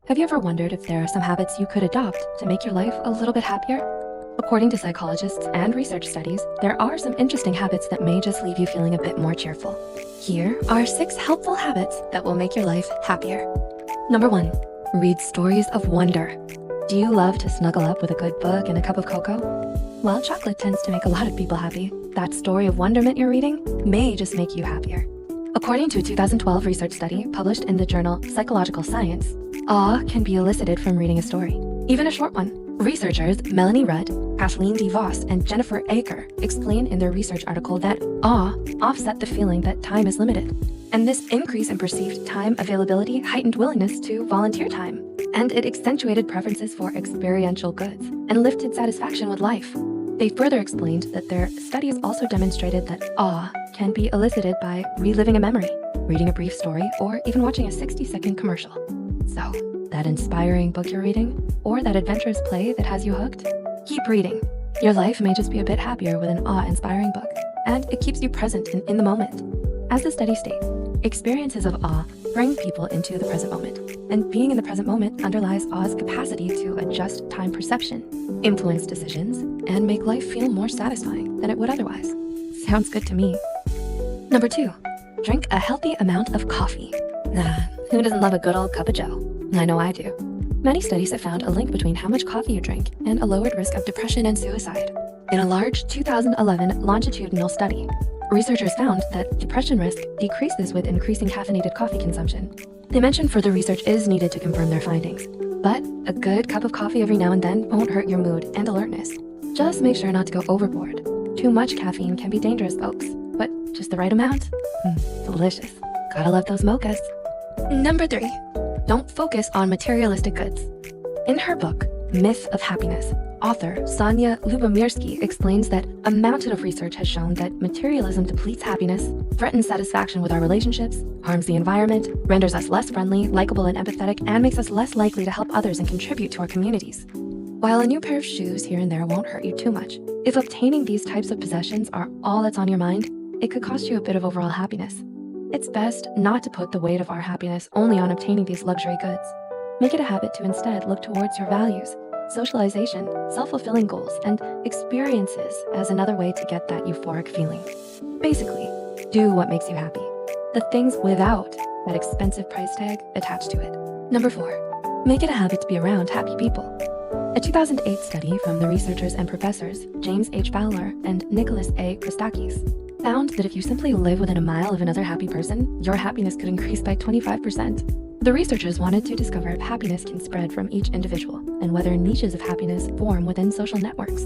Have you ever wondered if there are some habits you could adopt to make your life a little bit happier? According to psychologists and research studies, there are some interesting habits that may just leave you feeling a bit more cheerful. Here are 6 helpful habits that will make your life happier. Number 1, read stories of wonder. Do you love to snuggle up with a good book and a cup of cocoa? While chocolate tends to make a lot of people happy, that story of wonderment you're reading may just make you happier. According to a 2012 research study published in the journal Psychological Science, awe can be elicited from reading a story, even a short one. Researchers Melanie Rudd, Kathleen D. Voss, and Jennifer Aker explain in their research article that awe offset the feeling that time is limited. And this increase in perceived time availability heightened willingness to volunteer time, and it accentuated preferences for experiential goods and lifted satisfaction with life. They further explained that their studies also demonstrated that awe can be elicited by reliving a memory, reading a brief story, or even watching a 60-second commercial. So, that inspiring book you're reading, or that adventurous play that has you hooked? Keep reading. Your life may just be a bit happier with an awe-inspiring book, and it keeps you present and in the moment. As the study states, experiences of awe bring people into the present moment, and being in the present moment underlies awe's capacity to adjust time perception, influence decisions, and make life feel more satisfying than it would otherwise. Sounds good to me. Number 2, drink a healthy amount of coffee. Who doesn't love a good old cup of joe? I know I do. Many studies have found a link between how much coffee you drink and a lowered risk of depression and suicide. In a large 2011 longitudinal study, researchers found that depression risk decreases with increasing caffeinated coffee consumption. They mentioned further research is needed to confirm their findings, but a good cup of coffee every now and then won't hurt your mood and alertness. Just make sure not to go overboard. Too much caffeine can be dangerous, folks, but just the right amount? Delicious. Gotta love those mochas. Number 3, don't focus on materialistic goods. In her book, Myth of Happiness, author Sonia Lubomirsky explains that a mountain of research has shown that materialism depletes happiness, threatens satisfaction with our relationships, harms the environment, renders us less friendly, likable, and empathetic, and makes us less likely to help others and contribute to our communities. While a new pair of shoes here and there won't hurt you too much, if obtaining these types of possessions are all that's on your mind, it could cost you a bit of overall happiness. It's best not to put the weight of our happiness only on obtaining these luxury goods. Make it a habit to instead look towards your values, socialization, self-fulfilling goals, and experiences as another way to get that euphoric feeling. Basically, do what makes you happy. The things without that expensive price tag attached to it. Number 4, make it a habit to be around happy people. A 2008 study from the researchers and professors James H. Fowler and Nicholas A. Christakis found that if you simply live within a mile of another happy person, your happiness could increase by 25%. The researchers wanted to discover if happiness can spread from each individual and whether niches of happiness form within social networks.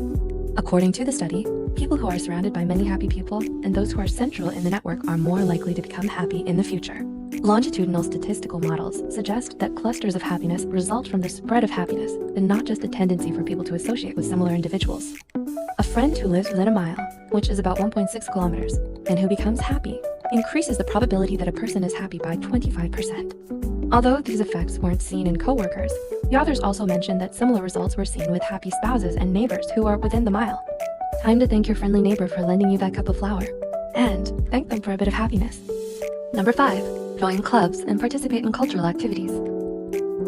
According to the study, people who are surrounded by many happy people and those who are central in the network are more likely to become happy in the future. Longitudinal statistical models suggest that clusters of happiness result from the spread of happiness and not just a tendency for people to associate with similar individuals. A friend who lives within a mile, which is about 1.6 kilometers, and who becomes happy, increases the probability that a person is happy by 25%. Although these effects weren't seen in coworkers, the authors also mentioned that similar results were seen with happy spouses and neighbors who are within the mile. Time to thank your friendly neighbor for lending you that cup of flour, and thank them for a bit of happiness. Number 5, join clubs and participate in cultural activities.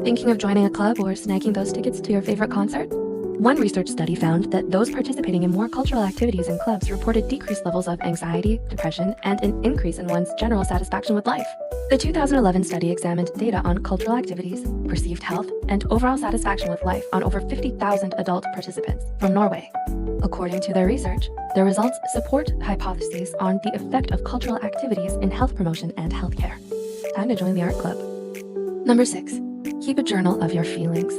Thinking of joining a club or snagging those tickets to your favorite concert? One research study found that those participating in more cultural activities in clubs reported decreased levels of anxiety, depression, and an increase in one's general satisfaction with life. The 2011 study examined data on cultural activities, perceived health, and overall satisfaction with life on over 50,000 adult participants from Norway. According to their research, their results support hypotheses on the effect of cultural activities in health promotion and healthcare. Time to join the art club. Number 6, keep a journal of your feelings.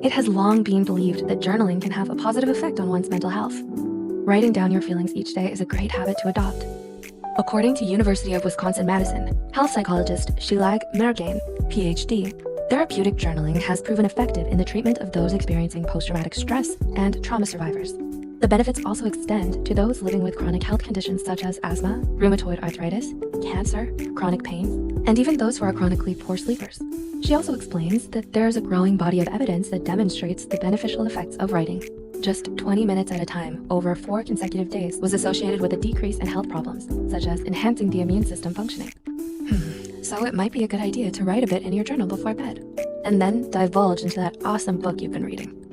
It has long been believed that journaling can have a positive effect on one's mental health. Writing down your feelings each day is a great habit to adopt. According to University of Wisconsin-Madison health psychologist Shilag Mergain, PhD, therapeutic journaling has proven effective in the treatment of those experiencing post-traumatic stress and trauma survivors. The benefits also extend to those living with chronic health conditions such as asthma, rheumatoid arthritis, cancer, chronic pain, and even those who are chronically poor sleepers. She also explains that there is a growing body of evidence that demonstrates the beneficial effects of writing. Just 20 minutes at a time over 4 consecutive days was associated with a decrease in health problems, such as enhancing the immune system functioning. So it might be a good idea to write a bit in your journal before bed. and then divulge into that awesome book you've been reading.